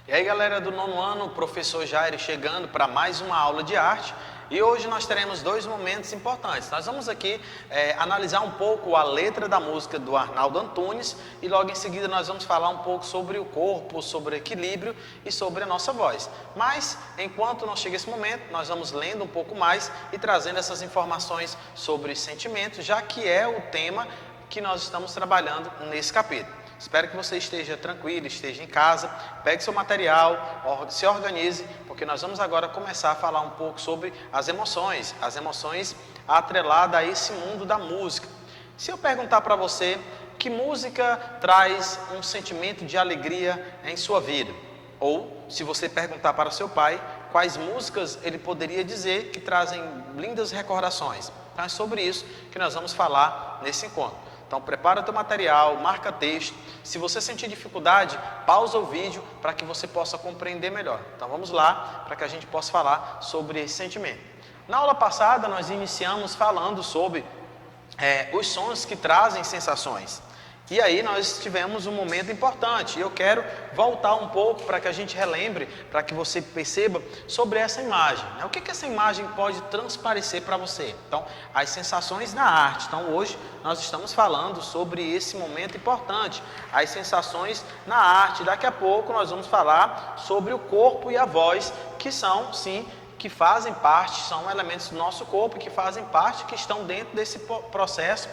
E aí, galera do nono ano, o professor Jair chegando para mais uma aula de arte. E hoje nós teremos dois momentos importantes. Nós vamos aqui analisar um pouco a letra da música do Arnaldo Antunes e logo em seguida nós vamos falar um pouco sobre o corpo, sobre o equilíbrio e sobre a nossa voz. Mas, enquanto não chega esse momento, nós vamos lendo um pouco mais e trazendo essas informações sobre sentimentos, já que é o tema que nós estamos trabalhando nesse capítulo. Espero que você esteja tranquilo, esteja em casa, pegue seu material, se organize, porque nós vamos agora começar a falar um pouco sobre as emoções atreladas a esse mundo da música. Se eu perguntar para você que música traz um sentimento de alegria em sua vida, ou se você perguntar para seu pai quais músicas ele poderia dizer que trazem lindas recordações. Então é sobre isso que nós vamos falar nesse encontro. Então prepara o teu material, marca texto. Se você sentir dificuldade, pausa o vídeo para que você possa compreender melhor. Então vamos lá para que a gente possa falar sobre esse sentimento. Na aula passada nós iniciamos falando sobre os sons que trazem sensações. E aí nós tivemos um momento importante. Eu quero voltar um pouco para que a gente relembre, para que você perceba sobre essa imagem. O que essa imagem pode transparecer para você? Então, as sensações na arte. Então, hoje nós estamos falando sobre esse momento importante. As sensações na arte. Daqui a pouco nós vamos falar sobre o corpo e a voz, que são, sim, que fazem parte, são elementos do nosso corpo, que fazem parte, que estão dentro desse processo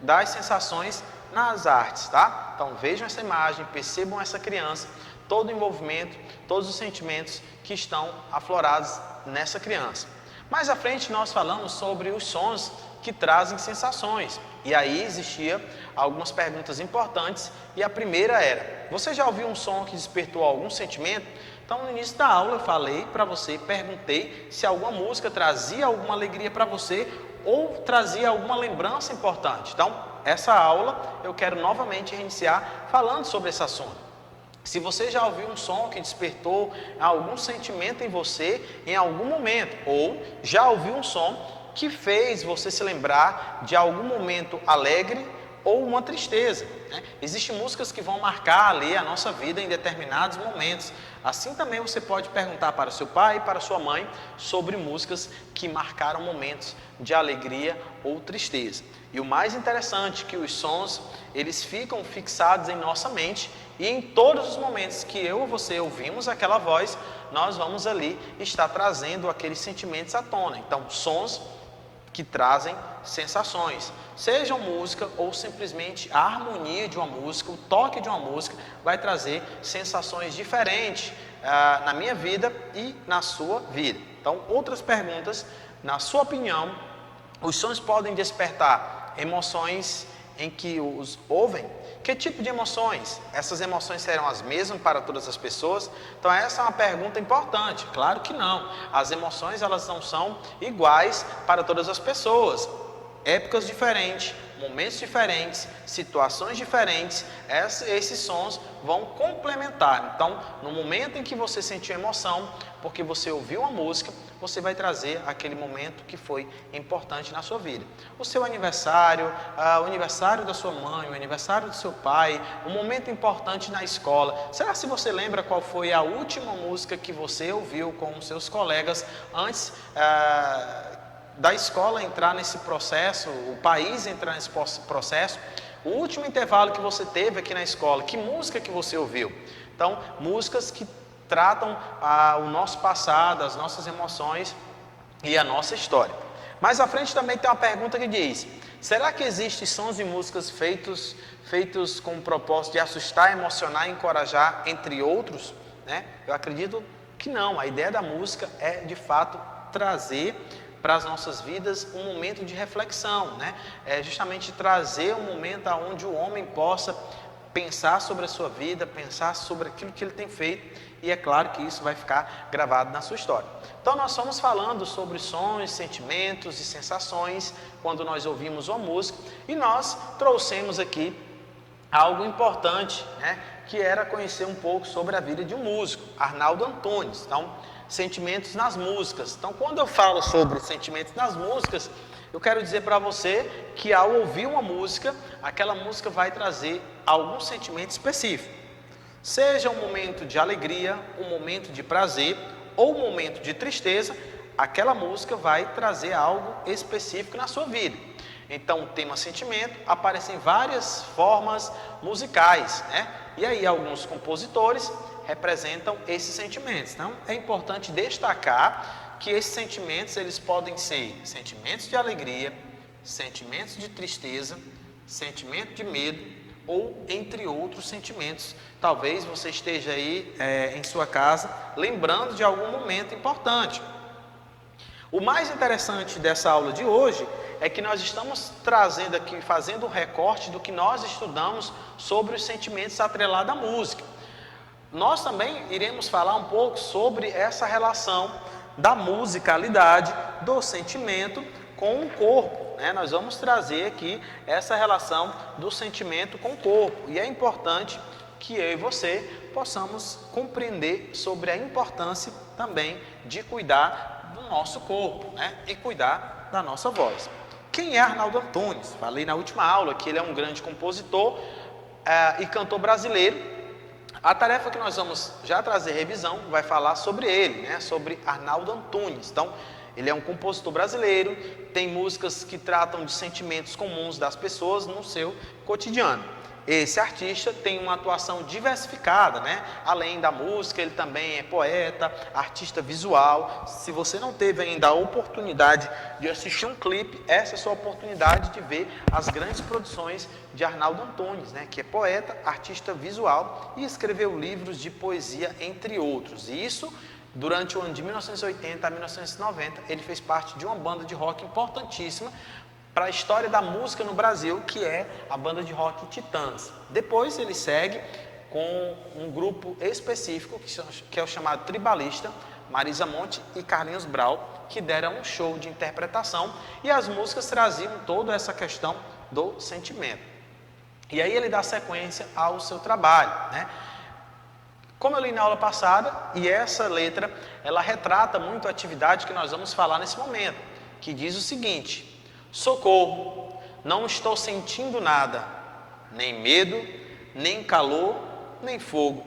das sensações nas artes, tá? Então vejam essa imagem, percebam essa criança, todo o envolvimento, todos os sentimentos que estão aflorados nessa criança. Mais à frente nós falamos sobre os sons que trazem sensações. E aí existia algumas perguntas importantes e a primeira era: você já ouviu um som que despertou algum sentimento? Então no início da aula eu falei para você, perguntei se alguma música trazia alguma alegria para você ou trazia alguma lembrança importante. Então essa aula eu quero novamente reiniciar falando sobre esse assunto. Se você já ouviu um som que despertou algum sentimento em você em algum momento, ou já ouviu um som que fez você se lembrar de algum momento alegre ou uma tristeza, né? Existem músicas que vão marcar ali a nossa vida em determinados momentos. Assim também você pode perguntar para seu pai e para sua mãe sobre músicas que marcaram momentos de alegria ou tristeza. E o mais interessante é que os sons, eles ficam fixados em nossa mente e em todos os momentos que eu ou você ouvimos aquela voz, nós vamos ali estar trazendo aqueles sentimentos à tona. Então, sons que trazem sensações, sejam música ou simplesmente a harmonia de uma música, o toque de uma música vai trazer sensações diferentes na minha vida e na sua vida. Então, outras perguntas: na sua opinião, os sons podem despertar emoções em que os ouvem? Que tipo de emoções? Essas emoções serão as mesmas para todas as pessoas? Então essa é uma pergunta importante. Claro que não. As emoções, elas não são iguais para todas as pessoas. Épocas diferentes, momentos diferentes, situações diferentes, esses sons vão complementar. Então, no momento em que você sentiu emoção, porque você ouviu uma música, você vai trazer aquele momento que foi importante na sua vida. O seu aniversário, o aniversário da sua mãe, o aniversário do seu pai, um momento importante na escola. Será que você lembra qual foi a última música que você ouviu com os seus colegas antes da escola entrar nesse processo, o país entrar nesse processo? O último intervalo que você teve aqui na escola, que música que você ouviu? Então, músicas que tratam o nosso passado, as nossas emoções e a nossa história. Mais à frente também tem uma pergunta que diz: será que existem sons e músicas feitos com o propósito de assustar, emocionar e encorajar, entre outros? Né? Eu acredito que não. A ideia da música é, de fato, trazer para as nossas vidas um momento de reflexão, né? É justamente trazer um momento onde o homem possa pensar sobre a sua vida, pensar sobre aquilo que ele tem feito, e é claro que isso vai ficar gravado na sua história. Então nós estamos falando sobre sons, sentimentos e sensações quando nós ouvimos uma música, e nós trouxemos aqui algo importante, né? Que era conhecer um pouco sobre a vida de um músico, Arnaldo Antunes. Então, sentimentos nas músicas. Então, quando eu falo sobre sentimentos nas músicas, eu quero dizer para você que ao ouvir uma música, aquela música vai trazer algum sentimento específico. Seja um momento de alegria, um momento de prazer ou um momento de tristeza, aquela música vai trazer algo específico na sua vida. Então, o tema sentimento aparece em várias formas musicais, né? E aí, alguns compositores representam esses sentimentos. Então, é importante destacar que esses sentimentos, eles podem ser sentimentos de alegria, sentimentos de tristeza, sentimento de medo ou entre outros sentimentos. Talvez você esteja aí em sua casa lembrando de algum momento importante. O mais interessante dessa aula de hoje é que nós estamos trazendo aqui, fazendo um recorte do que nós estudamos sobre os sentimentos atrelados à música. Nós também iremos falar um pouco sobre essa relação da musicalidade, do sentimento com o corpo, né? Nós vamos trazer aqui essa relação do sentimento com o corpo. E é importante que eu e você possamos compreender sobre a importância também de cuidar do nosso corpo, né? E cuidar da nossa voz. Quem é Arnaldo Antunes? Falei na última aula que ele é um grande compositor e cantor brasileiro. A tarefa que nós vamos já trazer revisão vai falar sobre ele, né? Sobre Arnaldo Antunes. Então, ele é um compositor brasileiro, tem músicas que tratam de sentimentos comuns das pessoas no seu cotidiano. Esse artista tem uma atuação diversificada, né? Além da música, ele também é poeta, artista visual. Se você não teve ainda a oportunidade de assistir um clipe, essa é a sua oportunidade de ver as grandes produções de Arnaldo Antunes, né? Que é poeta, artista visual e escreveu livros de poesia, entre outros. E isso, durante o ano de 1980 a 1990, ele fez parte de uma banda de rock importantíssima para a história da música no Brasil, que é a banda de rock Titãs. Depois ele segue com um grupo específico, que é o chamado Tribalista, Marisa Monte e Carlinhos Brau, que deram um show de interpretação, e as músicas traziam toda essa questão do sentimento. E aí ele dá sequência ao seu trabalho, né? Como eu li na aula passada, e essa letra, ela retrata muito a atividade que nós vamos falar nesse momento, que diz o seguinte: socorro, não estou sentindo nada, nem medo, nem calor, nem fogo.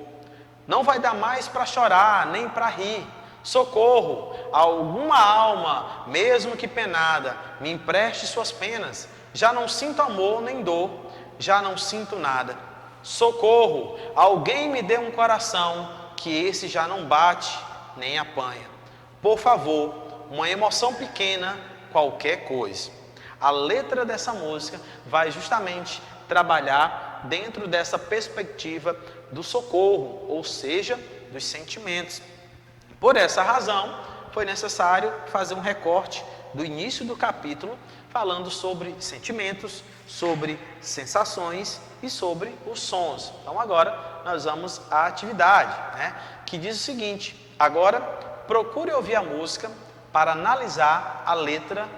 Não vai dar mais para chorar, nem para rir. Socorro, alguma alma, mesmo que penada, me empreste suas penas. Já não sinto amor nem dor, já não sinto nada. Socorro, alguém me dê um coração, que esse já não bate nem apanha. Por favor, uma emoção pequena, qualquer coisa. A letra dessa música vai justamente trabalhar dentro dessa perspectiva do socorro, ou seja, dos sentimentos. Por essa razão, foi necessário fazer um recorte do início do capítulo, falando sobre sentimentos, sobre sensações e sobre os sons. Então agora nós vamos à atividade, né? Que diz o seguinte: agora procure ouvir a música para analisar a letra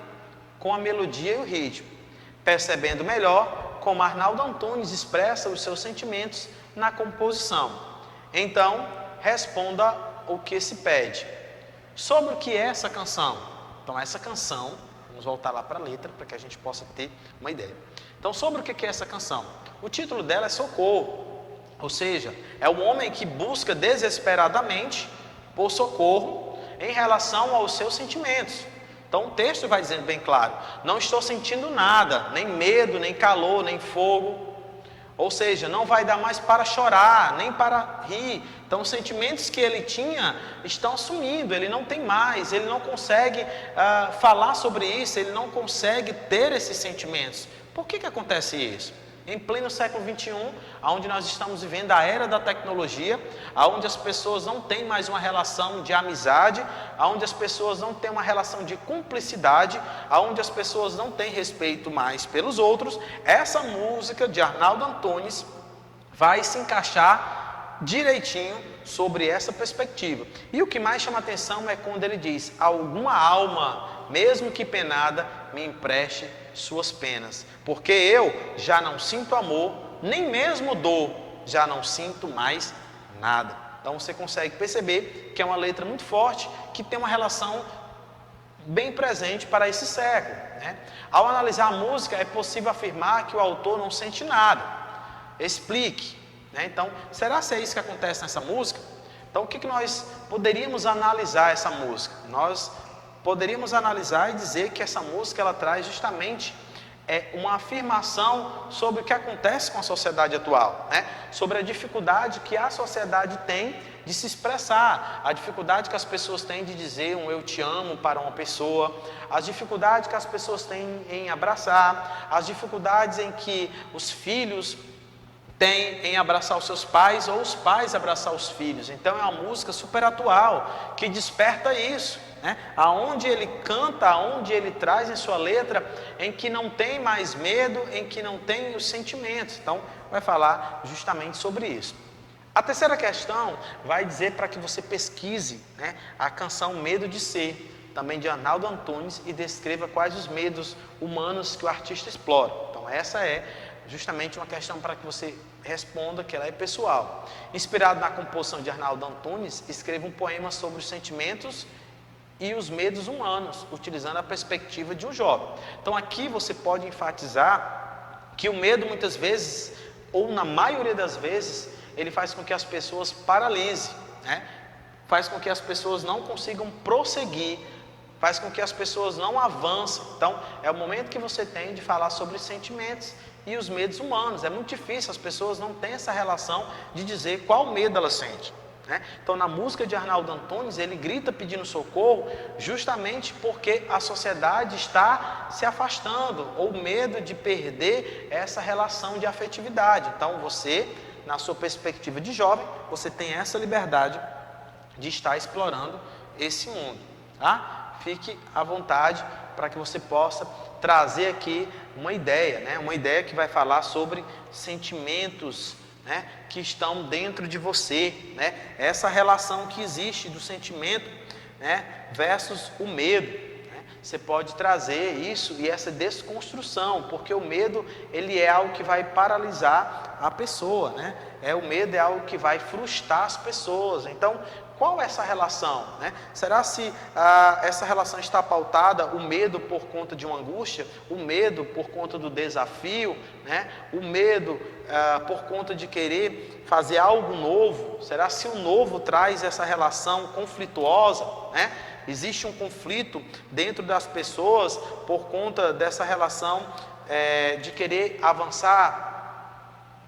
com a melodia e o ritmo, percebendo melhor como Arnaldo Antunes expressa os seus sentimentos na composição. Então, responda o que se pede. Sobre o que é essa canção? Então, essa canção, vamos voltar lá para a letra, para que a gente possa ter uma ideia. Então, sobre o que é essa canção? O título dela é Socorro, ou seja, é um homem que busca desesperadamente por socorro em relação aos seus sentimentos. Então o texto vai dizendo bem claro: não estou sentindo nada, nem medo, nem calor, nem fogo. Ou seja, não vai dar mais para chorar, nem para rir. Então os sentimentos que ele tinha estão sumindo, ele não tem mais, ele não consegue falar sobre isso, ele não consegue ter esses sentimentos. Por que acontece isso? Em pleno século XXI, onde nós estamos vivendo a era da tecnologia, onde as pessoas não têm mais uma relação de amizade, onde as pessoas não têm uma relação de cumplicidade, onde as pessoas não têm respeito mais pelos outros, essa música de Arnaldo Antunes vai se encaixar direitinho sobre essa perspectiva. E o que mais chama atenção é quando ele diz: alguma alma, mesmo que penada, me empreste suas penas, porque eu já não sinto amor, nem mesmo dor, já não sinto mais nada. Então você consegue perceber que é uma letra muito forte, que tem uma relação bem presente para esse século, né? Ao analisar a música, é possível afirmar que o autor não sente nada. Explique, né? Então, será que é isso que acontece nessa música? Então, o que nós poderíamos analisar essa música? Nós poderíamos analisar e dizer que essa música ela traz justamente uma afirmação sobre o que acontece com a sociedade atual, né? Sobre a dificuldade que a sociedade tem de se expressar, a dificuldade que as pessoas têm de dizer um eu te amo para uma pessoa, as dificuldades que as pessoas têm em abraçar, as dificuldades em que os filhos têm em abraçar os seus pais ou os pais abraçar os filhos. Então é uma música super atual que desperta isso, né? Aonde ele canta, aonde ele traz em sua letra, em que não tem mais medo, em que não tem os sentimentos. Então vai falar justamente sobre isso. A terceira questão vai dizer para que você pesquise, né, a canção Medo de Ser, também de Arnaldo Antunes, e descreva quais os medos humanos que o artista explora. Então essa é justamente uma questão para que você responda, que ela é pessoal. Inspirado na composição de Arnaldo Antunes, escreva um poema sobre os sentimentos e os medos humanos, utilizando a perspectiva de um jovem. Então aqui você pode enfatizar que o medo muitas vezes, ou na maioria das vezes, ele faz com que as pessoas paralisem, né? Faz com que as pessoas não consigam prosseguir, faz com que as pessoas não avancem. Então é o momento que você tem de falar sobre os sentimentos e os medos humanos. É muito difícil, as pessoas não têm essa relação de dizer qual medo elas sentem, né? Então na música de Arnaldo Antunes, ele grita pedindo socorro justamente porque a sociedade está se afastando, ou medo de perder essa relação de afetividade. Então você, na sua perspectiva de jovem, você tem essa liberdade de estar explorando esse mundo, tá? Fique à vontade para que você possa trazer aqui uma ideia, né? Uma ideia que vai falar sobre sentimentos, né, que estão dentro de você, né? Essa relação que existe do sentimento, né, versus o medo, né? Você pode trazer isso e essa desconstrução, porque o medo, ele é algo que vai paralisar a pessoa, né? O medo é algo que vai frustrar as pessoas. Então, qual é essa relação, né? Será se essa relação está pautada, o medo por conta de uma angústia, o medo por conta do desafio, né? O medo por conta de querer fazer algo novo? Será se o novo traz essa relação conflituosa, né? Existe um conflito dentro das pessoas por conta dessa relação de querer avançar.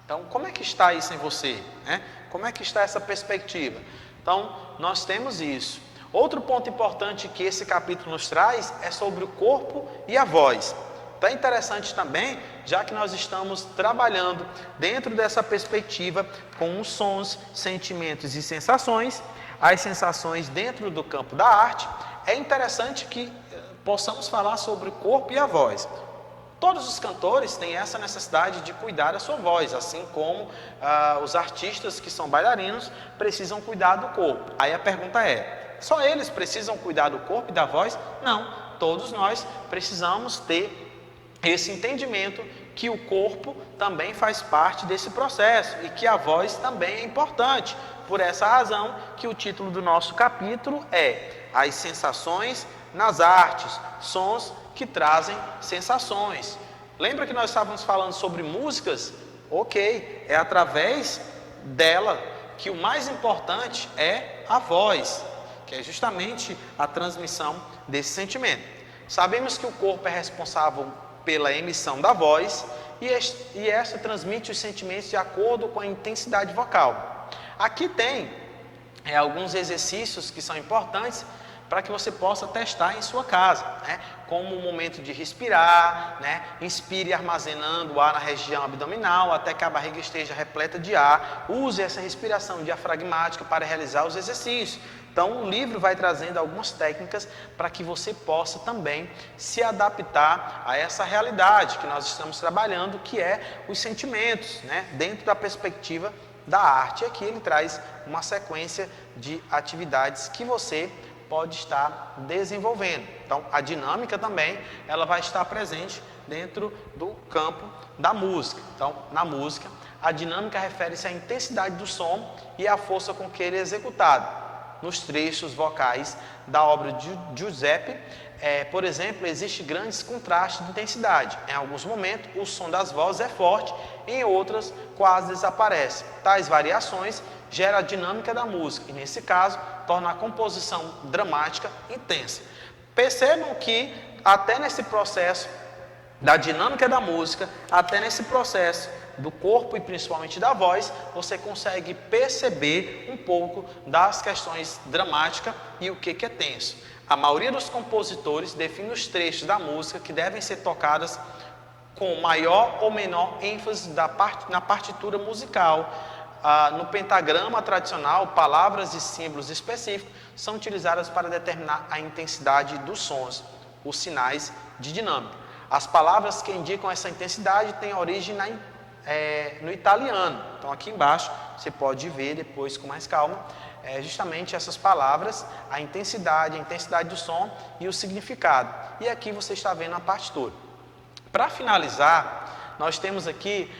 Então, como é que está isso em você, né? Como é que está essa perspectiva? Então, nós temos isso. Outro ponto importante que esse capítulo nos traz é sobre o corpo e a voz. Então, é interessante também, já que nós estamos trabalhando dentro dessa perspectiva com os sons, sentimentos e sensações, as sensações dentro do campo da arte, é interessante que possamos falar sobre o corpo e a voz. Todos os cantores têm essa necessidade de cuidar da sua voz, assim como os artistas que são bailarinos precisam cuidar do corpo. Aí a pergunta é, só eles precisam cuidar do corpo e da voz? Não, todos nós precisamos ter esse entendimento que o corpo também faz parte desse processo e que a voz também é importante. Por essa razão que o título do nosso capítulo é As Sensações nas Artes, Sons que trazem sensações. Lembra que nós estávamos falando sobre músicas? Ok, é através dela que o mais importante é a voz, que é justamente a transmissão desse sentimento. Sabemos que o corpo é responsável pela emissão da voz e esta transmite os sentimentos de acordo com a intensidade vocal. Aqui tem alguns exercícios que são importantes para que você possa testar em sua casa, né? Como o momento de respirar, né? Inspire armazenando o ar na região abdominal até que a barriga esteja repleta de ar. Use essa respiração diafragmática para realizar os exercícios. Então, o livro vai trazendo algumas técnicas para que você possa também se adaptar a essa realidade que nós estamos trabalhando, que é os sentimentos, né? Dentro da perspectiva da arte. Aqui ele traz uma sequência de atividades que você pode estar desenvolvendo. Então, a dinâmica também, ela vai estar presente dentro do campo da música. Então, na música, a dinâmica refere-se à intensidade do som e à força com que ele é executado. Nos trechos vocais da obra de Giuseppe Por exemplo, existe grandes contrastes de intensidade. Em alguns momentos, o som das vozes é forte, em outras, quase desaparece. Tais variações geram a dinâmica da música e, nesse caso, torna a composição dramática intensa. Percebam que, até nesse processo da dinâmica da música, até nesse processo do corpo e principalmente da voz, você consegue perceber um pouco das questões dramáticas e o que é tenso. A maioria dos compositores define os trechos da música que devem ser tocadas com maior ou menor ênfase na partitura musical. No pentagrama tradicional, palavras e símbolos específicos são utilizadas para determinar a intensidade dos sons, os sinais de dinâmica. As palavras que indicam essa intensidade têm origem no italiano. Então, aqui embaixo, você pode ver depois com mais calma, justamente essas palavras, a intensidade do som e o significado. E aqui você está vendo a partitura. Para finalizar, nós temos aqui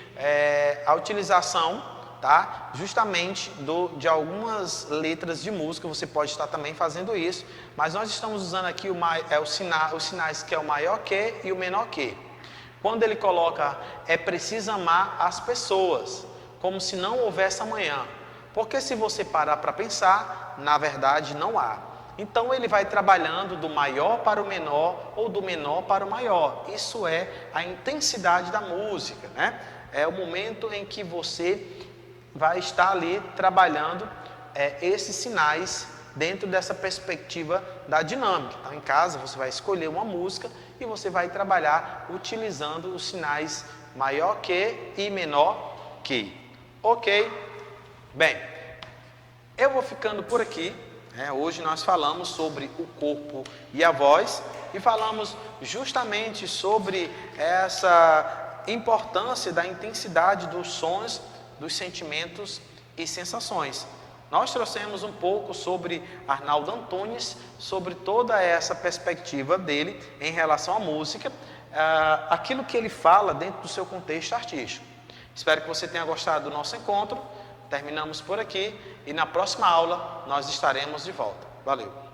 a utilização, tá? Justamente de algumas letras de música. Você pode estar também fazendo isso, mas nós estamos usando aqui os sinais que é o maior que e o menor que. Quando ele coloca, é preciso amar as pessoas, como se não houvesse amanhã. Porque se você parar para pensar, na verdade não há. Então ele vai trabalhando do maior para o menor ou do menor para o maior. Isso é a intensidade da música, né? É o momento em que você vai estar ali trabalhando esses sinais dentro dessa perspectiva da dinâmica. Então, em casa, você vai escolher uma música e você vai trabalhar utilizando os sinais maior que e menor que. Ok? Bem, eu vou ficando por aqui. Hoje nós falamos sobre o corpo e a voz e falamos justamente sobre essa importância da intensidade dos sons, dos sentimentos e sensações. Nós trouxemos um pouco sobre Arnaldo Antunes, sobre toda essa perspectiva dele em relação à música, aquilo que ele fala dentro do seu contexto artístico. Espero que você tenha gostado do nosso encontro. Terminamos por aqui e na próxima aula nós estaremos de volta. Valeu!